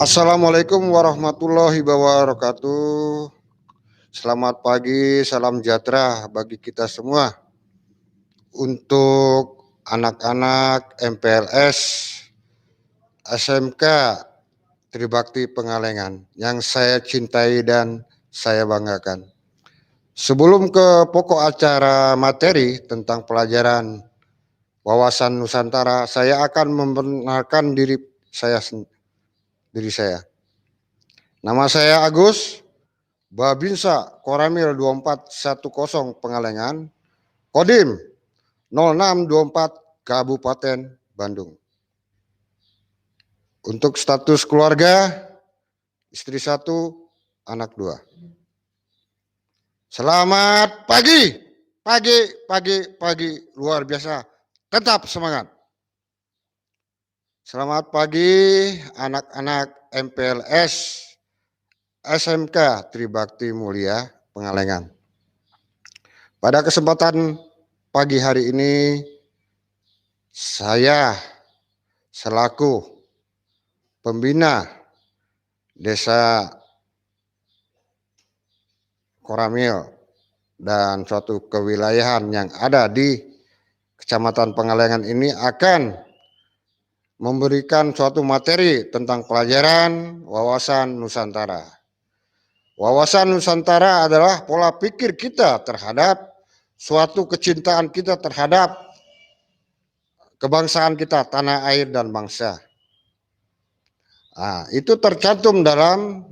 Assalamualaikum warahmatullahi wabarakatuh. Selamat pagi, salam sejahtera bagi kita semua. Untuk anak-anak MPLS SMK Tribakti Pengalengan yang saya cintai dan saya banggakan. Sebelum ke pokok acara materi tentang pelajaran wawasan Nusantara, saya akan memperkenalkan diri saya. Nama saya Agus Babinsa Koramil 2410 Pengalengan, Kodim 0624 Kabupaten Bandung. Untuk status keluarga, istri 1, anak 2. Selamat pagi, pagi, luar biasa, tetap semangat. Selamat pagi anak-anak MPLS SMK Tribakti Mulia Pengalengan. Pada kesempatan pagi hari ini, saya selaku pembina Desa Koramil dan suatu kewilayahan yang ada di Kecamatan Pengalengan ini akan memberikan suatu materi tentang pelajaran wawasan Nusantara. Wawasan Nusantara adalah pola pikir kita terhadap suatu kecintaan kita terhadap kebangsaan kita, tanah air dan bangsa. Nah, itu tercantum dalam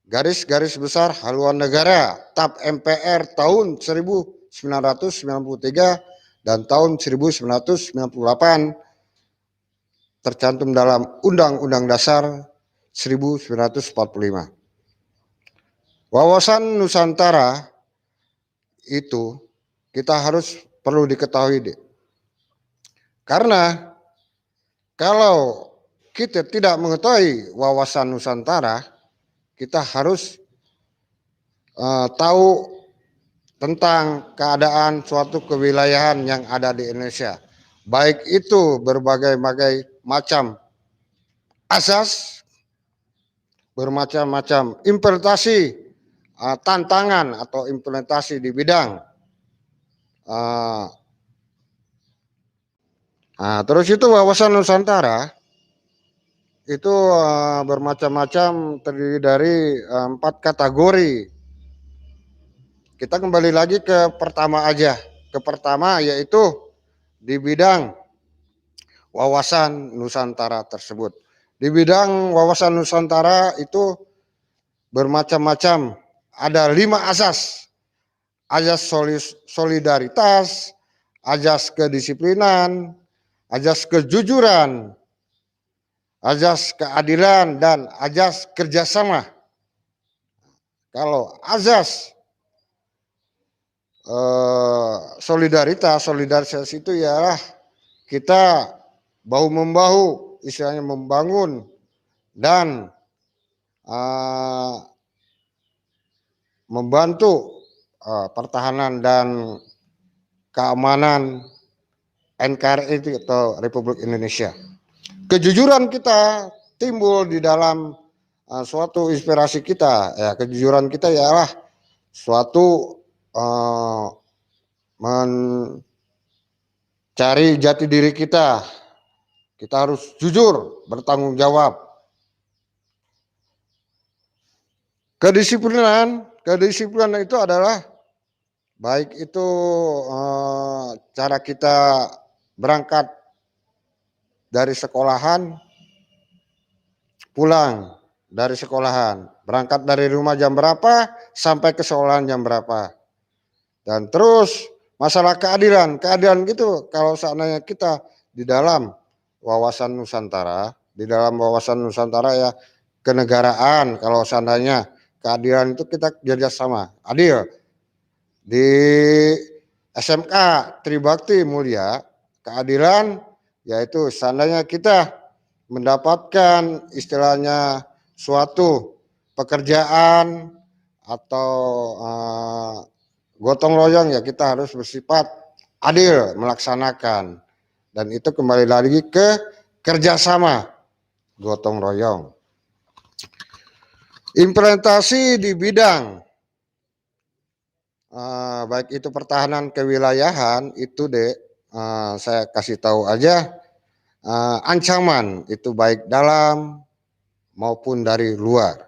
garis-garis besar haluan negara TAP MPR tahun 1993 dan tahun 1998 tercantum dalam Undang-Undang Dasar 1945. Wawasan Nusantara itu kita harus perlu diketahui, karena kalau kita tidak mengetahui wawasan Nusantara, kita harus tahu tentang keadaan suatu kewilayahan yang ada di Indonesia. Baik itu berbagai-bagai macam asas, bermacam-macam implementasi, tantangan atau implementasi di bidang. Terus itu wawasan Nusantara itu bermacam-macam, terdiri dari 4 kategori. Kita kembali lagi ke pertama aja. Ke pertama yaitu di bidang wawasan Nusantara tersebut. Di bidang wawasan Nusantara itu bermacam-macam. Ada 5 asas. Asas solidaritas, asas kedisiplinan, asas kejujuran, asas keadilan, dan asas kerjasama. Kalau asas solidaritas itu ialah kita bahu-membahu, istilahnya membangun dan membantu pertahanan dan keamanan NKRI atau Republik Indonesia. Kejujuran kita timbul di dalam suatu inspirasi kita. Ya, kejujuran kita ialah suatu mencari jati diri kita. Kita harus jujur, bertanggung jawab. Kedisiplinan itu adalah baik itu cara kita berangkat dari sekolahan, pulang dari sekolahan, berangkat dari rumah jam berapa, sampai ke sekolahan jam berapa. Dan terus masalah keadilan gitu, kalau seandainya kita di dalam wawasan Nusantara, ya kenegaraan, kalau seandainya keadilan itu kita kerjasama, adil. Di SMK Tribakti Mulia, keadilan yaitu seandainya kita mendapatkan istilahnya suatu pekerjaan atau gotong royong, ya kita harus bersifat adil melaksanakan, dan itu kembali lagi ke kerjasama, gotong royong. Implementasi di bidang baik itu pertahanan kewilayahan itu deh, saya kasih tahu aja, ancaman itu baik dalam maupun dari luar.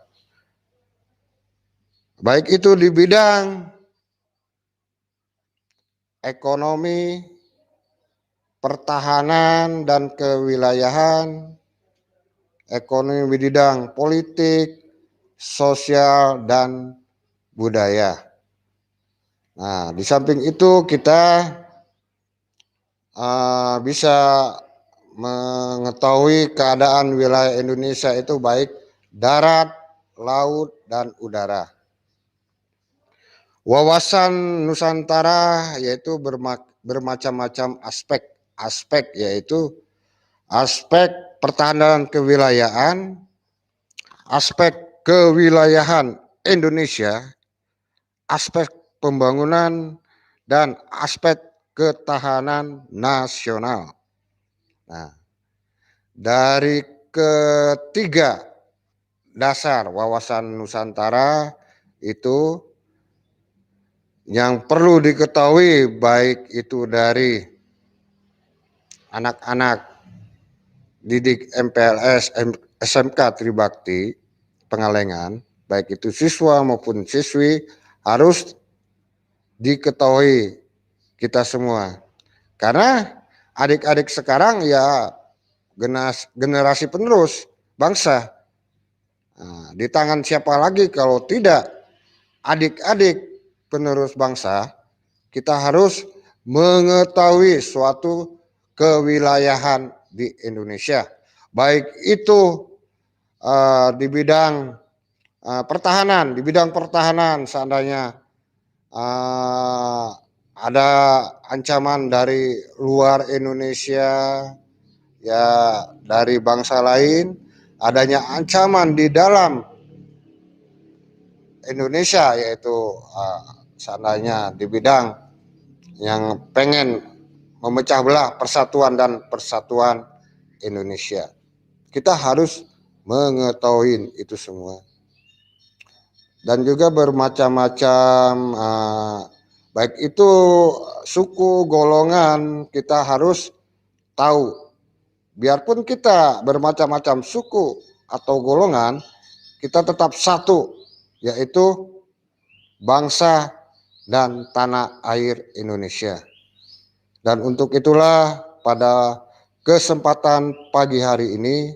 Baik itu di bidang ekonomi, pertahanan dan kewilayahan, ekonomi bidang politik, sosial dan budaya. Nah, di samping itu kita bisa mengetahui keadaan wilayah Indonesia itu baik darat, laut, dan udara. Wawasan Nusantara yaitu bermacam-macam aspek yaitu aspek pertahanan kewilayahan, aspek kewilayahan Indonesia, aspek pembangunan, dan aspek ketahanan nasional. Nah, dari ketiga dasar wawasan Nusantara itu yang perlu diketahui baik itu dari anak-anak didik MPLS, SMK Tribakti Pengalengan, baik itu siswa maupun siswi harus diketahui kita semua. Karena adik-adik sekarang ya generasi penerus bangsa. Nah, di tangan siapa lagi kalau tidak adik-adik penerus bangsa, kita harus mengetahui suatu kewilayahan di Indonesia. Baik itu di bidang pertahanan, seandainya ada ancaman dari luar Indonesia, ya dari bangsa lain, adanya ancaman di dalam Indonesia yaitu seandainya di bidang yang pengen memecah belah persatuan dan persatuan Indonesia. Kita harus mengetahui itu semua. Dan juga bermacam-macam baik itu suku, golongan, kita harus tahu. Biarpun kita bermacam-macam suku atau golongan, kita tetap satu, yaitu bangsa dan tanah air Indonesia. Dan untuk itulah pada kesempatan pagi hari ini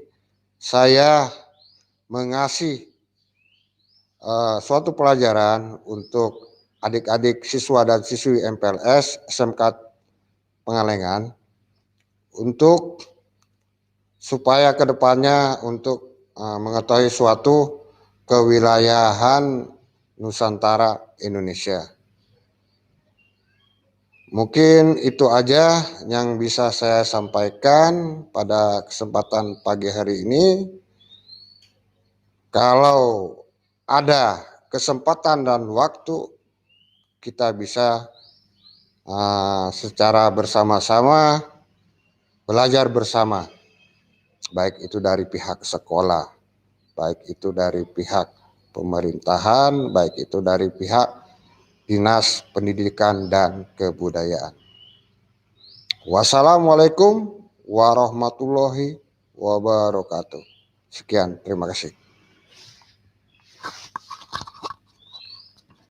saya mengasih suatu pelajaran untuk adik-adik siswa dan siswi MPLS SMK Pengalengan untuk supaya kedepannya untuk mengetahui suatu kewilayahan Nusantara Indonesia. Mungkin itu aja yang bisa saya sampaikan pada kesempatan pagi hari ini. Kalau ada kesempatan dan waktu, kita bisa secara bersama-sama belajar bersama, baik itu dari pihak sekolah, baik itu dari pihak pemerintahan, baik itu dari pihak Dinas Pendidikan dan Kebudayaan. Wassalamualaikum warahmatullahi wabarakatuh. Sekian, terima kasih.